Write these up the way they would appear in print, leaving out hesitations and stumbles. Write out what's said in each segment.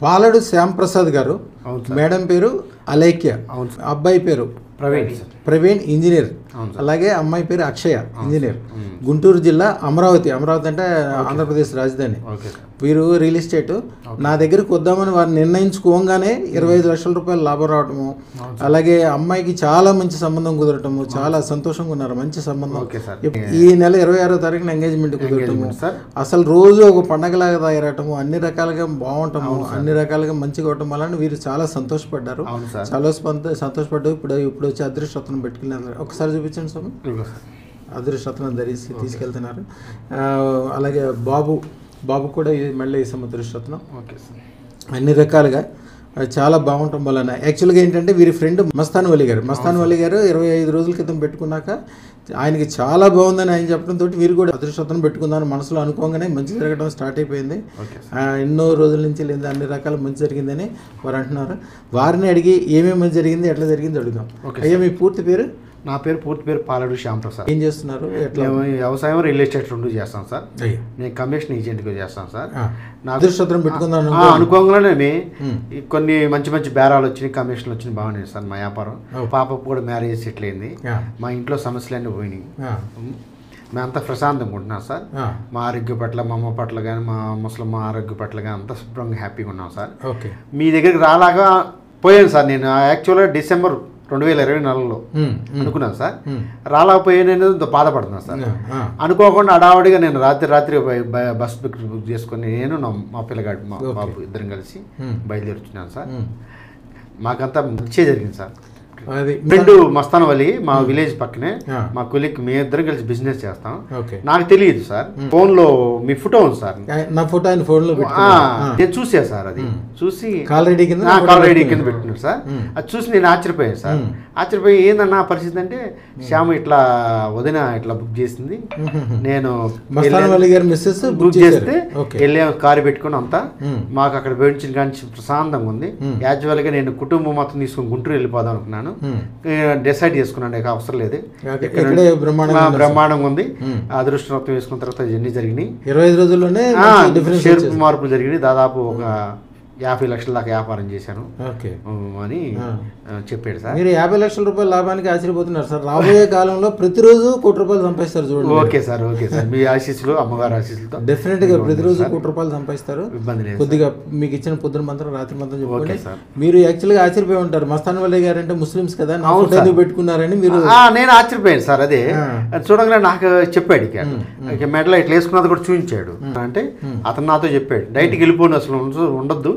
పాలడు శ్యాంప్రసాద్ గారు, మేడం పేరు అలేఖ్య, అబ్బాయి పేరు ప్రవీణ్ ఇంజనీర్, అలాగే అమ్మాయి పేరు అక్షయ ఇంజనీర్, గుంటూరు జిల్లా అమరావతి అంటే ఆంధ్రప్రదేశ్ రాజధాని. వీరు రియల్ ఎస్టేట్ నా దగ్గరికి వద్దామని వారు నిర్ణయించుకోగానే 25 లక్షల రూపాయలు లాభం రావటము, అలాగే అమ్మాయికి చాలా మంచి సంబంధం కుదరటము, చాలా సంతోషంగా ఉన్నారు. మంచి సంబంధం. ఈ నెల 26వ తారీఖున ఎంగేజ్మెంట్ కుదరటము, అసలు రోజు ఒక పండగలాగా తయారటము, అన్ని రకాలుగా బాగుంటాము, అన్ని రకాలుగా మంచిగా అవటం వల్ల వీరు చాలా సంతోషపడ్డారు. చాలా సంతోషపడ్డారు. ఇప్పుడు వచ్చి అదృష్టరత్నం పెట్టుకెళ్ళినారు. ఒకసారి చూపించండి స్వామి. అదృష్టరత్నం ధరించి తీసుకెళ్తున్నారు. అలాగే బాబు కూడా మళ్ళీ వేసాము అదృష్టరత్నం. అన్ని రకాలుగా చాలా బాగుంటాం వలన. యాక్చువల్గా ఏంటంటే వీరి ఫ్రెండ్ మస్తాన్ వలి గారు 25 రోజుల క్రితం పెట్టుకున్నాక ఆయనకి చాలా బాగుందని ఆయన చెప్పడంతో వీరు కూడా అదృష్టరత్నం పెట్టుకుందామని మనసులో అనుకోగానే మంచి జరగడం స్టార్ట్ అయిపోయింది. ఎన్నో రోజుల నుంచి లేదా అన్ని రకాల మంచి జరిగిందని వారు అంటున్నారు. వారిని అడిగి ఏమేమి మంచి జరిగింది, ఎట్లా జరిగింది అడుగుదాం. అయ్యా, మీ పూర్తి పేరు? నా పూర్తి పేరు పాలడు శ్యాంప్రసాద్. ఏం చేస్తున్నారు? వ్యవసాయం, రియల్ ఎస్టేట్ రెండు చేస్తాను సార్. నేను కమిషన్ ఏజెంట్గా చేస్తాను సార్. నా అదృష్టం పెట్టుకుందాను అనుకోగానే కొన్ని మంచి బేరాలు వచ్చినాయి, కమిషన్లు వచ్చినాయి, బాగున్నాయి సార్. మా వ్యాపారం, పాపకు కూడా మ్యారేజ్ సెటిల్ అయింది. మా ఇంట్లో సమస్యలన్నీ పోయినాయి. మేమంతా ప్రశాంతంగా ఉంటున్నాం సార్. మా ఆరోగ్య పట్ల, మా అమ్మ పట్ల కానీ, మా ముసలమ్మ ఆరోగ్య పట్ల కానీ అంతా శుభ్రంగా హ్యాపీగా ఉన్నాం సార్. మీ దగ్గరికి రాలాగా పోయాను సార్. నేను యాక్చువల్గా డిసెంబర్ 2024లో అనుకున్నాను సార్. రాలేకపోయాను, బాధపడుతున్నాను సార్. అనుకోకుండా అడావడిగా నేను రాత్రి బస్ బుక్ చేసుకొని నేను మా పిల్లగాడు, మా బాబు ఇద్దరం కలిసి బయలుదేరుచున్నాను సార్. మాకంతా మంచిగా జరిగింది సార్. ఫ్రెండ్ మస్తాన్ వలి మా విలేజ్ పక్కనే, మా కొలిక్ మీ ఇద్దరం కలిసి బిజినెస్ చేస్తాం. నాకు తెలియదు సార్, ఫోన్ లో మీ ఫోటో ఉంది సార్. నా ఫోటో ఆయన ఫోన్ లో నేను చూసా సార్. అది చూసి కాల్ రెడీ కింద పెట్టినాడు సార్. అది చూసి నేను ఆశ్చర్యపోయాను సార్. ఆశ్చర్యపోయి ఏందన్నా పరిస్థితి అంటే, శ్యామ ఇట్లా వదిన ఇట్లా బుక్ చేసింది, నేను బుక్ చేస్తే వెళ్ళాము, కారు పెట్టుకుని అంతా. మాకు అక్కడ పెంచిన కానీ ప్రశాంతంగా ఉంది. యాజువల్ గా నేను కుటుంబం మొత్తం తీసుకుని గుంటూరు వెళ్ళిపోదాం అనుకున్నాను. డిసైడ్ చేసుకున్నాను, నాకు అవసరం లేదు, బ్రహ్మాండంగా ఉంది. అదృష్టం వేసుకున్న తర్వాత ఇవన్నీ జరిగినాయి. 25 రోజుల్లోనే మార్పులు జరిగినాయి. దాదాపు ఒక 50 లక్షల దాకా వ్యాపారం చేశాను అని చెప్పాడు సార్. మీరు 50 లక్షల రూపాయల లాభానికి ఆశ్చర్యపోతున్నారు సార్. రాబోయే కాలంలో ప్రతిరోజు ₹1 సంపాదిస్తారు చూడండి. Okay sir, okay sir. మీ ఆశీస్సులు, అమ్మగారు ఆశీస్సులతో డెఫినెట్ గా ప్రతిరోజు ₹1 సంపాదిస్తారు. ఇబ్బంది లేదు. కొద్దిగా మీకు ఇచ్చిన పొద్దున మంత్రం రాత్రి మంత్రం చెప్పండి. మీరు యాక్చువల్ గా ఆశ్చర్యపోయి ఉంటారు, మస్తాన్ వలి గారు అంటే ముస్లిమ్స్ కదా, ఎందుకు పెట్టుకున్నారని మీరు. నేను ఆశ్చర్యపోయాను సార్. అదే చూడగానే నాకు చెప్పాడు, ఇక మెడలో ఇట్లా వేసుకున్నది కూడా చూపించాడు. అంటే అతను నాతో చెప్పాడు, డైట్కి వెళ్ళిపోను, అసలు ఉండొద్దు,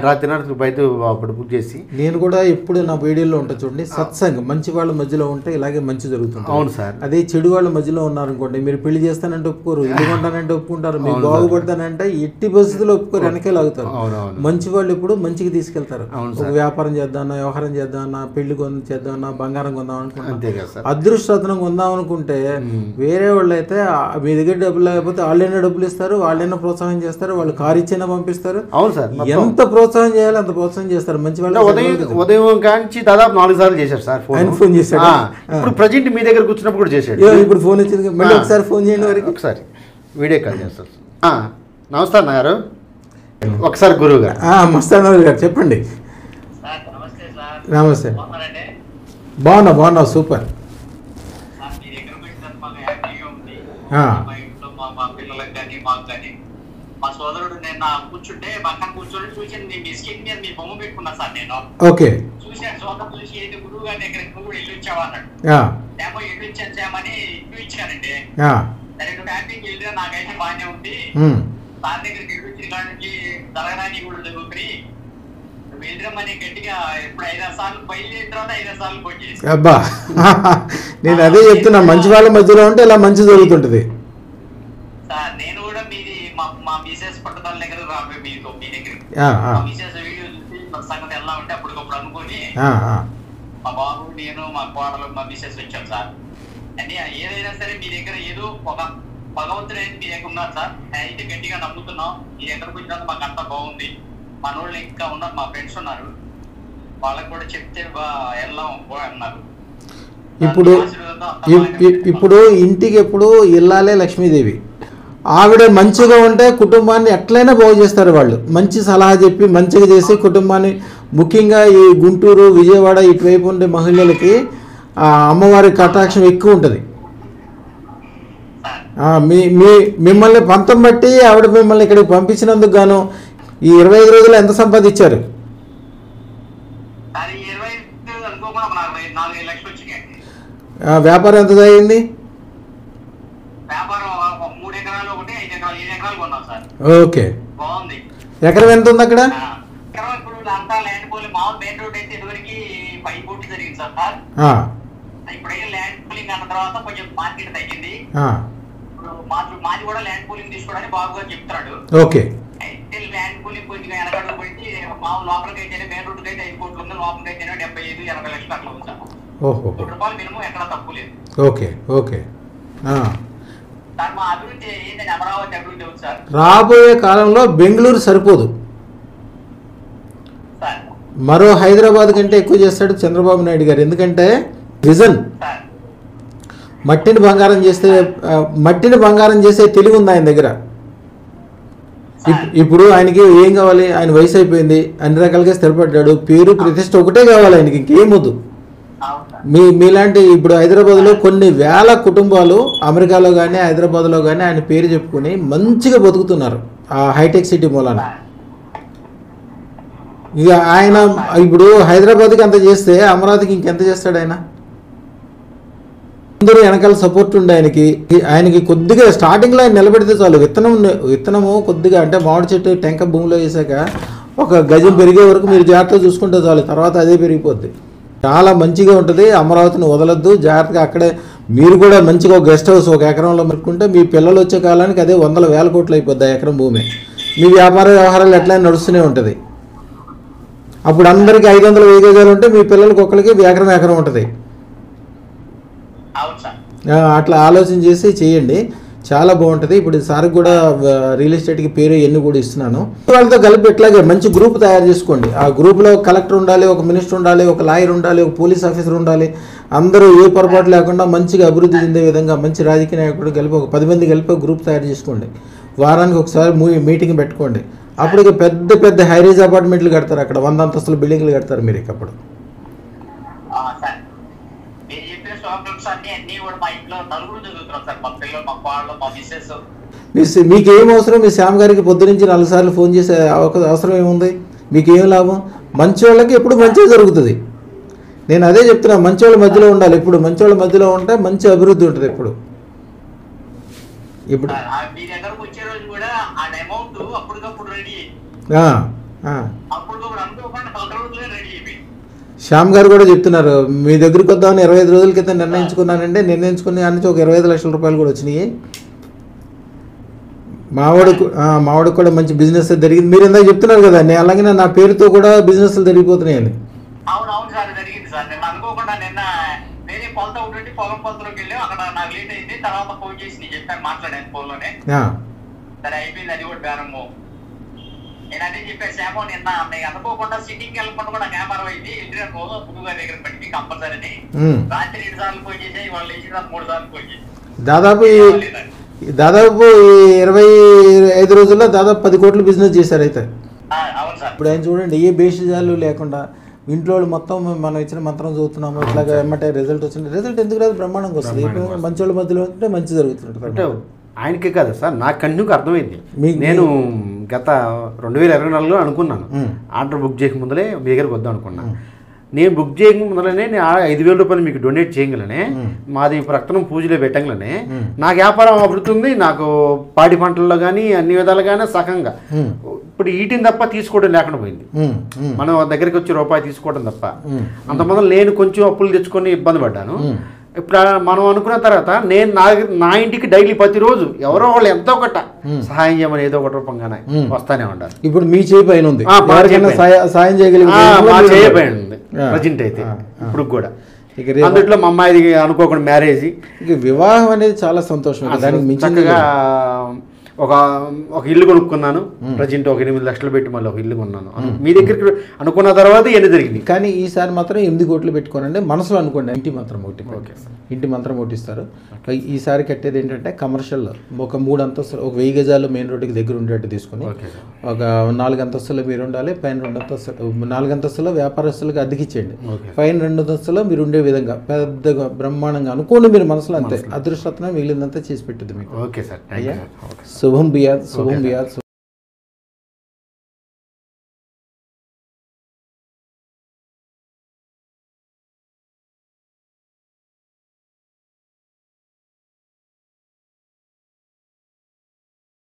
రాత్రి బయట అప్పుడు బుక్ చేసి. నేను కూడా ఎప్పుడు నా వీడియోలో ఉంటా చూడండి, సత్సంగం మంచి వాళ్ళ మధ్యలో ఉంటే ఇలాగే మంచి జరుగుతుంది. అవును సార్. అదే చెడు వాళ్ళ మధ్యలో ఉన్నారనుకోండి, మీరు పెళ్లి చేస్తానంటే ఒప్పుకోరు, ఇల్లు కొంటానంటే ఒప్పుకుంటారు, మీరు బాగుపడతానంటే ఎట్టి పరిస్థితుల్లో ఒప్పుకోరు, వెనకే లాగుతారు. మంచి వాళ్ళు ఎప్పుడు మంచికి తీసుకెళ్తారు. ఒక వ్యాపారం చేద్దామన్నా, వ్యవహారం చేద్దామన్నా, పెళ్లి చేద్దామన్నా, బంగారం కొందాం అనుకుంటున్నా, అదృష్టరత్నం కొందాం అనుకుంటే వేరే వాళ్ళు అయితే మీ దగ్గర డబ్బులు లేకపోతే వాళ్ళైనా డబ్బులు ఇస్తారు, వాళ్ళైనా ప్రోత్సాహం చేస్తారు, వాళ్ళు కారు ఇచ్చైనా పంపిస్తారు. అవును సార్. ఎంత ప్రోత్సాహం చేయాలి అంత ప్రోత్సాహం చేస్తారు. మంచి వాళ్ళు ఉదయం కాంచి దాదాపు 4 సార్లు చేశారు సార్. ఫోన్ చేశాడు. ఇప్పుడు ప్రజెంట్ మీ దగ్గర కూర్చున్నప్పుడు కూడా చేశాడు. ఇప్పుడు ఫోన్ వచ్చింది, మళ్ళీ ఒకసారి ఫోన్ చేయండి వారికి. ఒకసారి వీడియో కాల్ చేస్తారు. నమస్తే అన్న గారు. ఒకసారి గురువు గారు. మస్తాన్ వలి గారు చెప్పండి. నమస్తే. బాగున్నావు? సూపర్. మా సోదరుడు నేను కూర్చుంటే పక్కన కూర్చొని చూసి మీ స్కిన్ మీద మీ బొమ్మ పెట్టుకున్నా సార్. నేను చూసాను, సోదరు చూసి ఏంటి గురువు గారి దగ్గర నువ్వు కూడా ఇల్లు ఇచ్చావా అన్నాడు. ఏమో ఇల్లు ఇచ్చాను చేయమని ఇల్లు ఇచ్చానండి. సరే నువ్వు హ్యాపీకి వెళ్ళినా నాకైతే బాగానే ఉంది. సార్ దగ్గరికి ఇల్లు ఇచ్చిన కాడ నుంచి జరగడానికి కూడా జరుగుతుంది. నువ్వు వెళ్ళిరమ్మని గట్టిగా ఇప్పుడు 5-6 సార్లు బయలుదేరిన తర్వాత 5-6 సార్లు ఫోన్ చేసి. అబ్బా, నేను అదే చెప్తున్నా, మంచి వాళ్ళ మధ్యలో ఉంటే ఇలా మంచి జరుగుతుంటది సార్. నేను కూడా మీది మా మిసెస్ పట్టుదల దగ్గర రాబోయే మీ దగ్గర మిసెస్ వీడియో చూసి సంగతి ఎలా ఉంటే అప్పటికప్పుడు అనుకుని మా బాబు, నేను, మా కోడలు, మా మిసెస్ వచ్చాం సార్. అని ఏదైనా సరే మీ దగ్గర ఏదో ఒక భగవంతుడు అయితే మీ దగ్గర ఉన్నారు సార్. అయితే గట్టిగా నమ్ముతున్నాం. మీ దగ్గరకు వచ్చినందుకు మాకు అంతా బాగుంది. మన వాళ్ళు ఇంకా ఉన్నారు, మా ఫ్రెండ్స్ ఉన్నారు, వాళ్ళకి కూడా చెప్తే వెళ్దాం అన్నారు. ఇప్పుడు ఇంటికి ఎప్పుడు ఇల్లాలే లక్ష్మీదేవి. ఆవిడ మంచిగా ఉంటే కుటుంబాన్ని ఎట్లయినా బాగు చేస్తారు వాళ్ళు. మంచి సలహా చెప్పి మంచిగా చేసి కుటుంబాన్ని, ముఖ్యంగా ఈ గుంటూరు విజయవాడ ఇటువైపు ఉండే మహిళలకి అమ్మవారి కటాక్షం ఎక్కువ ఉంటుంది. మిమ్మల్ని పంతం బట్టి ఆవిడ మిమ్మల్ని ఇక్కడికి పంపించినందుకు గాను ఈ 25 రోజులు ఎంత సంపాదించారు? వ్యాపారం ఎంత అయింది? ఓకే, ఎకరం ఎంత ఉంది అక్కడ? ఓకే, ల్యాండ్ కూలింగ్ కొంచెం వెనకడుగు పెట్టి మామూలు లోపలికి అయితేనే మెయిన్ రోడ్డుకి అయితే 5 కోట్లు ఉంది, లోపలికి అయితేనే 75-80 లక్షలు అట్లా ఉంది సార్. రూపాయలు మినిమం ఎక్కడ తక్కువ లేదు. Okay okay. సార్ మా అభివృద్ధి ఏంటంటే అమరావతి అభివృద్ధి అవుతుంది సార్. రాబోయే కాలంలో బెంగళూరు సరిపోదు, మరో హైదరాబాద్ కంటే ఎక్కువ చేస్తాడు చంద్రబాబు నాయుడు గారు. ఎందుకంటే విజన్, మట్టిని బంగారం చేసే తెలివి ఉంది ఆయన దగ్గర. ఇప్పుడు ఆయనకి ఏం కావాలి? ఆయన వయసు అయిపోయింది, అన్ని రకాలుగా స్థిరపడ్డాడు, పేరు ప్రతిష్ట ఒకటే కావాలి ఆయనకి, ఇంకేం వద్దు. మీలాంటి ఇప్పుడు హైదరాబాద్లో కొన్ని వేల కుటుంబాలు అమెరికాలో కానీ హైదరాబాద్లో కానీ ఆయన పేరు చెప్పుకొని మంచిగా బతుకుతున్నారు ఆ హైటెక్ సిటీ మూలాన. ఇక ఆయన ఇప్పుడు హైదరాబాద్కి అంత చేస్తే అమరావతికి ఇంకెంత చేస్తాడు ఆయన? అందరూ వెనకాల సపోర్ట్ ఉండే ఆయనకి కొద్దిగా స్టార్టింగ్లో ఆయన నిలబెడితే చాలు. విత్తనము కొద్దిగా అంటే మామిడి చెట్టు టెంక భూమిలో వేసాక ఒక గజం పెరిగే వరకు మీరు జాగ్రత్తగా చూసుకుంటే చాలు, తర్వాత అదే పెరిగిపోద్ది. చాలా మంచిగా ఉంటుంది. అమరావతిని వదలొద్దు, జాగ్రత్తగా అక్కడే మీరు కూడా మంచిగా ఒక గెస్ట్ హౌస్ ఒక ఎకరంలో పెట్టుకుంటే మీ పిల్లలు వచ్చే కాలానికి అదే 100,000 కోట్లు అయిపోద్ది ఆ ఎకరం భూమి. మీ వ్యాపార వ్యవహారాలు ఎట్లయినా నడుస్తూనే ఉంటుంది. అప్పుడు అందరికీ 500-1000 గజాలు ఉంటే మీ పిల్లలకి ఒక్కరికి ఎకరం ఉంటుంది. అట్లా ఆలోచన చేసి చేయండి, చాలా బాగుంటుంది. ఇప్పుడు సార్కి కూడా రియల్ ఎస్టేట్కి పేరు ఎన్ని కూడా ఇస్తున్నాను. వాళ్ళతో కలిపి ఇట్లాగే మంచి గ్రూప్ తయారు చేసుకోండి. ఆ గ్రూప్లో కలెక్టర్ ఉండాలి, ఒక మినిస్టర్ ఉండాలి, ఒక లాయర్ ఉండాలి, ఒక పోలీస్ ఆఫీసర్ ఉండాలి. అందరూ ఏ పొరపాటు లేకుండా మంచిగా అభివృద్ధి చెందే విధంగా మంచి రాజకీయ నాయకుడు కలిపి ఒక 10 మంది కలిపి గ్రూప్ తయారు చేసుకోండి. వారానికి ఒకసారి మీటింగ్ పెట్టుకోండి. అప్పుడు ఇక పెద్ద పెద్ద హైరేజ్ అపార్ట్మెంట్లు కడతారు, అక్కడ 100 అంతస్తుల బిల్డింగ్లు కడతారు మీరు. ఇక అప్పుడు మీకేం అవసరం? మీ శ్యామ్ గారికి పొద్దునుంచి 4 సార్లు ఫోన్ చేసే అవసరం ఏముంది? మీకేం లాభం? మంచి వాళ్ళకి ఎప్పుడు మంచిగా జరుగుతుంది. నేను అదే చెప్తున్నా, మంచి వాళ్ళ మధ్యలో ఉండాలి. ఇప్పుడు మంచి వాళ్ళ మధ్యలో ఉంటే మంచి అభివృద్ధి ఉంటుంది. ఇప్పుడు శ్యామ్ గారు కూడా చెప్తున్నారు, మీ దగ్గరికి వద్దామని 25 రోజుల క్రితం నిర్ణయించుకుని అన్ని ఒక 25 లక్షల రూపాయలు కూడా వచ్చినాయి. మావాడికి కూడా మంచి బిజినెస్ జరిగింది. మీరు ఇందాక చెప్తున్నారు కదా, నేను అలాగే నా పేరుతో కూడా బిజినెస్లు జరిగిపోతున్నాయని. అవునవును సార్, జరిగింది సార్. నేను అనుకోకుండా నిన్న వేరే పొలతో ఉంటే పొలం పొలతలోకి వెళ్ళి అక్కడ నాకు లేట్ అయింది. తర్వాత ఫోన్ చేసి నేను చెప్పాను, మాట్లాడాను ఫోన్లోనే. సరే అయిపోయింది, అది కూడా బేరము. నేను అదే చెప్పాను శ్యామో, నిన్న నేను అనుకోకుండా సిటీకి వెళ్ళకుండా కూడా వ్యాపారం అయింది. ఇంటికి గురువు గారి దగ్గర పెట్టి కంపల్సరీ అని రాత్రి 2 సార్లు ఫోన్ చేసి వాళ్ళు లేచి 3 సార్లు ఫోన్ చేసి దాదాపు 25 రోజుల్లో దాదాపు 10 కోట్లు బిజినెస్ చేశారు అయితే. అవును సార్. ఇప్పుడు ఆయన చూడండి, ఏ బేషజాలు లేకుండా ఇంట్లో మొత్తం మనం ఇచ్చిన మంత్రం చదువుతున్నాము, ఇట్లాగా ఏమంటే రిజల్ట్ వచ్చింది. రిజల్ట్ ఎందుకు రాదు? బ్రహ్మాండంగా వస్తుంది. ఇప్పుడు మంచి వాళ్ళ మధ్యలో ఉంటే మంచి జరుగుతుంది. ఆయనకే కాదు సార్, నాకు కంటిన్యూగా అర్థమైంది. నేను గత 2024లో అనుకున్నాను, ఆర్డర్ బుక్ చేయక ముందలే మీ దగ్గరికి వద్దాం అనుకున్నాను. నేను బుక్ చేయక ముందరనే నేను 5,000 రూపాయలు మీకు డొనేట్ చేయగలనే, మాది రక్తం పూజలో పెట్టగలనే నాకు వ్యాపారం అభివృద్ధి, నాకు పాడి పంటల్లో కానీ అన్ని విధాలు కానీ సగంగా. ఇప్పుడు ఈటిని తప్ప తీసుకోవడం లేకుండా పోయింది. మనం దగ్గరికి వచ్చి రూపాయి తీసుకోవడం తప్ప. అంతమంది నేను కొంచెం అప్పులు తెచ్చుకొని ఇబ్బంది పడ్డాను. ఇప్పుడు మనం అనుకున్న తర్వాత నేను నా ఇంటికి డైలీ ప్రతిరోజు ఎవరో వాళ్ళు ఎంతో ఒకట సహాయం చేయమని ఏదో ఒకటి రూపంగానే వస్తానే ఉంటారు. ఇప్పుడు మీ చేయి పైన ఉంది, సాయం చేయగలిగింది ప్రజెంట్ అయితే ఇప్పుడు కూడా. అందుట్లో మా అమ్మాయిది అనుకోకుండా మ్యారేజ్, వివాహం అనేది చాలా సంతోషం. దానికి చక్కగా ఒక ఇల్లు కొనుక్కున్నాను, ప్రజెంట్ ఒక 8 లక్షలు పెట్టి మళ్ళీ ఒక ఇల్లు కొన్నాను. మీ దగ్గరికి అనుకున్న తర్వాత ఎన్ని జరిగింది? కానీ ఈసారి మాత్రం 8 కోట్లు పెట్టుకోనండి, మనసులో అనుకోండి. ఇంటి మంత్రం ఒకటి, ఇంటి మంత్రం ఒకటి ఇస్తారు. ఈసారి కట్టేది ఏంటంటే కమర్షియల్ ఒక 3 అంతస్తులు, ఒక 1000 గజాలు మెయిన్ రోడ్డుకి దగ్గర ఉండేట్టు తీసుకుని ఒక 4 అంతస్తులు మీరు ఉండాలి, పైన 2 అంతస్తులు, 4 అంతస్తులో వ్యాపారస్తులకు అద్దెకిచ్చేయండి, పైన 2 అంతస్తులో మీరు ఉండే విధంగా పెద్దగా బ్రహ్మాండంగా అనుకోండి మీరు మనసులో. అంతే అదృష్టత్వం మిగిలిందంతా చేసి పెట్టింది మీకు. ఓకే సార్, శుభం బియాద్, శుభం బియాద్.